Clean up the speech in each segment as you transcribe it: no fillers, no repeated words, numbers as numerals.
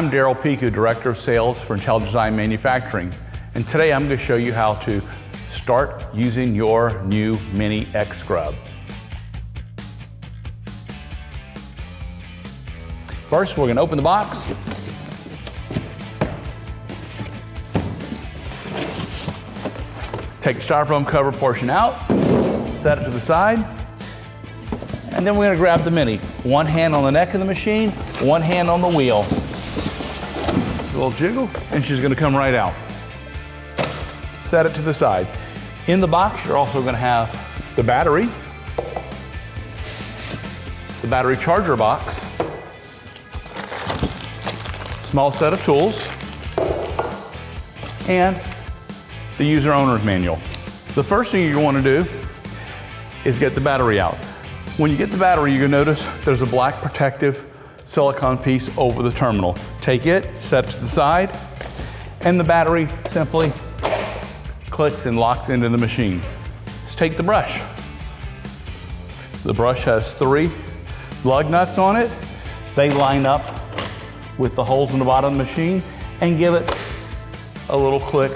I'm Darryl Piku, Director of Sales for Intelligent Design Manufacturing, and today I'm going to show you how to start using your new Mini X Scrub. First, we're going to open the box. Take the styrofoam cover portion out, set it to the side, and then we're going to grab the Mini. One hand on the neck of the machine, one hand on the wheel. A little jiggle, and she's going to come right out. Set it to the side. In the box, you're also going to have the battery charger box, small set of tools, and the user owner's manual. The first thing you want to do is get the battery out. When you get the battery, you're going to notice there's a black protective silicone piece over the terminal. Take it, set it to the side, and the battery simply clicks and locks into the machine. Let's take the brush. The brush has 3 lug nuts on it. They line up with the holes in the bottom of the machine and give it a little click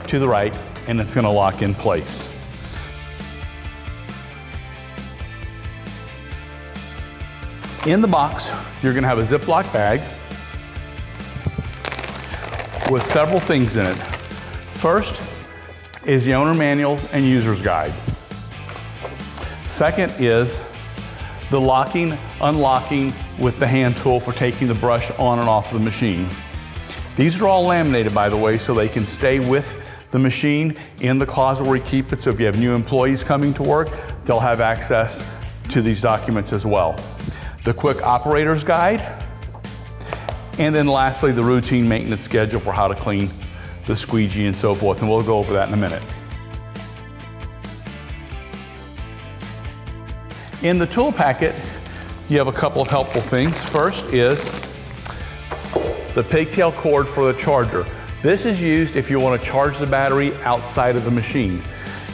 to the right, and it's going to lock in place. In the box, you're going to have a Ziploc bag with several things in it. First is the owner manual and user's guide. Second is the locking, unlocking with the hand tool for taking the brush on and off the machine. These are all laminated, by the way, so they can stay with the machine in the closet where you keep it. So if you have new employees coming to work, they'll have access to these documents as well. The quick operator's guide, and then lastly, the routine maintenance schedule for how to clean the squeegee and so forth, and we'll go over that in a minute. In the tool packet, you have a couple of helpful things. First is the pigtail cord for the charger. This is used if you want to charge the battery outside of the machine.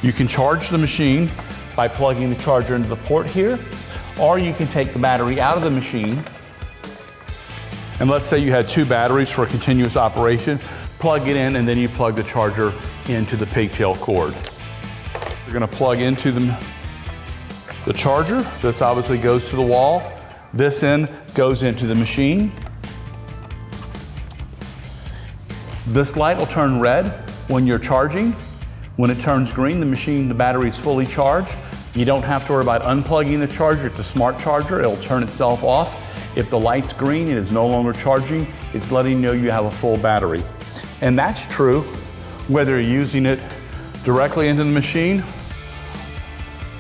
You can charge the machine by plugging the charger into the port here, or you can take the battery out of the machine, and let's say you had 2 batteries for a continuous operation, plug it in, and then you plug the charger into the pigtail cord. You're going to plug into the charger. This obviously goes to the wall. This end goes into the machine. This light will turn red when you're charging. When it turns green, the battery is fully charged. You don't have to worry about unplugging the charger. It's a smart charger. It'll turn itself off. If the light's green and is no longer charging, it's letting you know you have a full battery. And that's true whether you're using it directly into the machine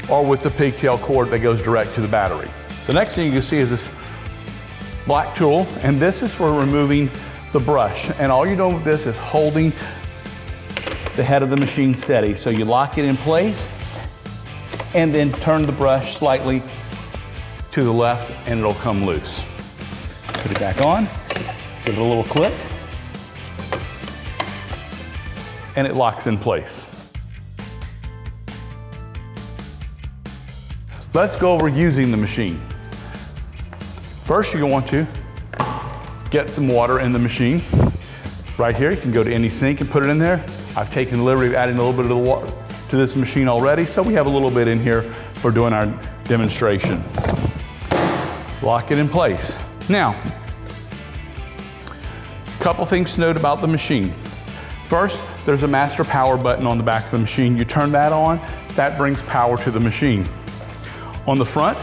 or with the pigtail cord that goes direct to the battery. The next thing you can see is this black tool, and this is for removing the brush. And all you're doing with this is holding the head of the machine steady. So you lock it in place, and then turn the brush slightly to the left and it'll come loose. Put it back on, give it a little click, and it locks in place. Let's go over using the machine. First, you're going to get some water in the machine. Right here, you can go to any sink and put it in there. I've taken the liberty of adding a little bit of the water to this machine already, so we have a little bit in here for doing our demonstration. Lock it in place. Now, a couple things to note about the machine. First, there's a master power button on the back of the machine. You turn that on, that brings power to the machine. On the front,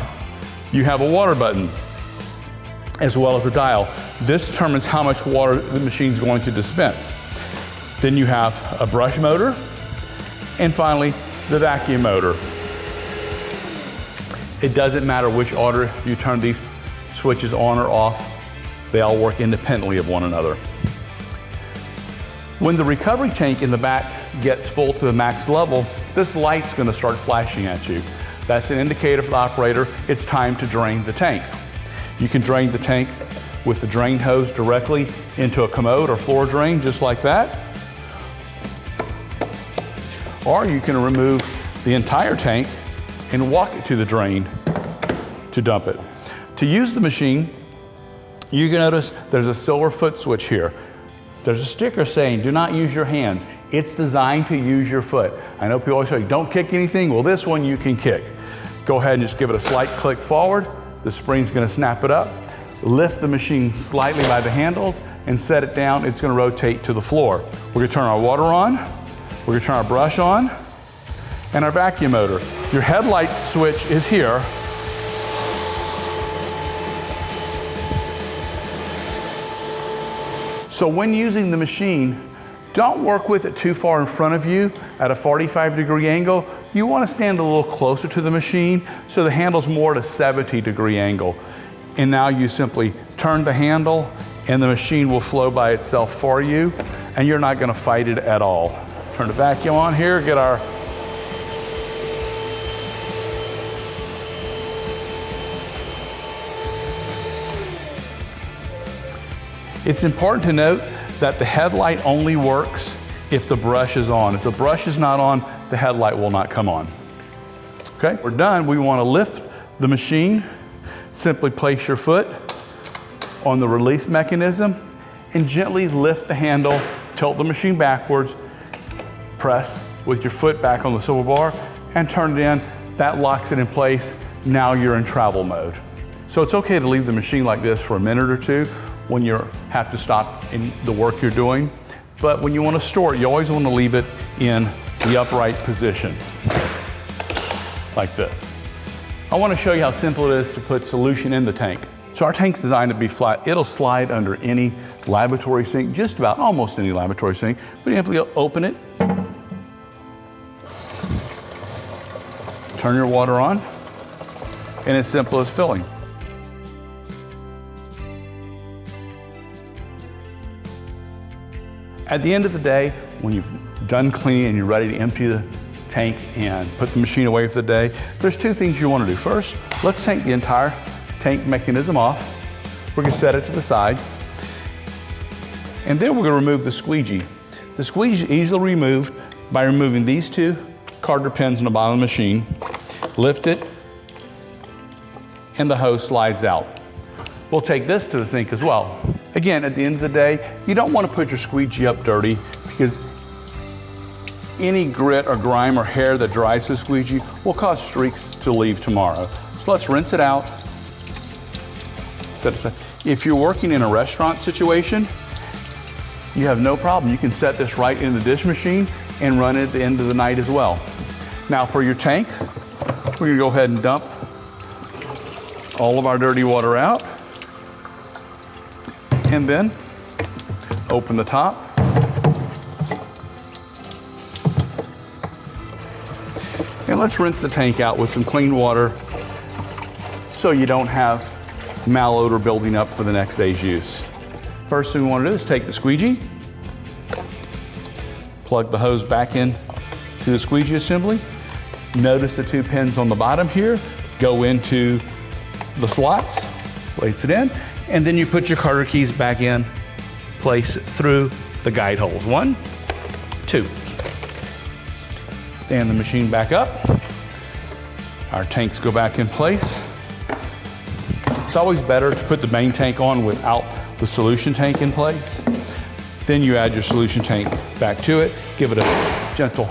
you have a water button as well as a dial. This determines how much water the machine's going to dispense. Then you have a brush motor, and finally, the vacuum motor. It doesn't matter which order you turn these switches on or off, they all work independently of one another. When the recovery tank in the back gets full to the max level, this light's going to start flashing at you. That's an indicator for the operator it's time to drain the tank. You can drain the tank with the drain hose directly into a commode or floor drain, just like that. Or you can remove the entire tank and walk it to the drain to dump it. To use the machine, You can notice there's a silver foot switch here. There's a sticker saying, do not use your hands. It's designed to use your foot. I know people always say, don't kick anything. Well, this one you can kick. Go ahead and just give it a slight click forward. The spring's gonna snap it up. Lift the machine slightly by the handles and set it down. It's gonna rotate to the floor. We're gonna turn our water on. We're gonna turn our brush on and our vacuum motor. Your headlight switch is here. So when using the machine, don't work with it too far in front of you at a 45-degree angle. You want to stand a little closer to the machine so the handle's more at a 70-degree angle. And now you simply turn the handle and the machine will flow by itself for you, and you're not going to fight it at all. Turn the vacuum on here, get our It's important to note that the headlight only works if the brush is on. If the brush is not on, the headlight will not come on. Okay, we're done. We want to lift the machine. Simply place your foot on the release mechanism and gently lift the handle, tilt the machine backwards, press with your foot back on the swivel bar and turn it in. That locks it in place. Now you're in travel mode. So it's okay to leave the machine like this for a minute or two when you have to stop in the work you're doing. But when you want to store it, you always want to leave it in the upright position, like this. I want to show you how simple it is to put solution in the tank. So our tank's designed to be flat. It'll slide under any laboratory sink, just about almost any laboratory sink, but you simply open it, turn your water on, and it's simple as filling. At the end of the day, when you've done cleaning and you're ready to empty the tank and put the machine away for the day, there's two things you want to do. First, let's take the entire tank mechanism off. We're going to set it to the side. And then we're going to remove the squeegee. The squeegee is easily removed by removing these two carter pins on the bottom of the machine. Lift it, and the hose slides out. We'll take this to the sink as well. Again, at the end of the day, you don't want to put your squeegee up dirty because any grit or grime or hair that dries the squeegee will cause streaks to leave tomorrow. So let's rinse it out. Set it aside. If you're working in a restaurant situation, you have no problem. You can set this right in the dish machine and run it at the end of the night as well. Now for your tank, we're gonna go ahead and dump all of our dirty water out. And then open the top. And let's rinse the tank out with some clean water so you don't have malodor building up for the next day's use. First thing we want to do is take the squeegee, plug the hose back in to the squeegee assembly. Notice the two pins on the bottom here go into the slots, place it in, and then you put your carter keys back in place through the guide holes. 1, 2. Stand the machine back up. Our tanks go back in place. It's always better to put the main tank on without the solution tank in place. Then you add your solution tank back to it, give it a gentle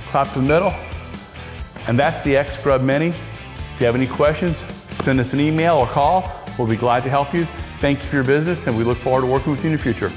clap to the middle, and that's the X-Scrub Mini. If you have any questions, send us an email or call. We'll be glad to help you. Thank you for your business, and we look forward to working with you in the future.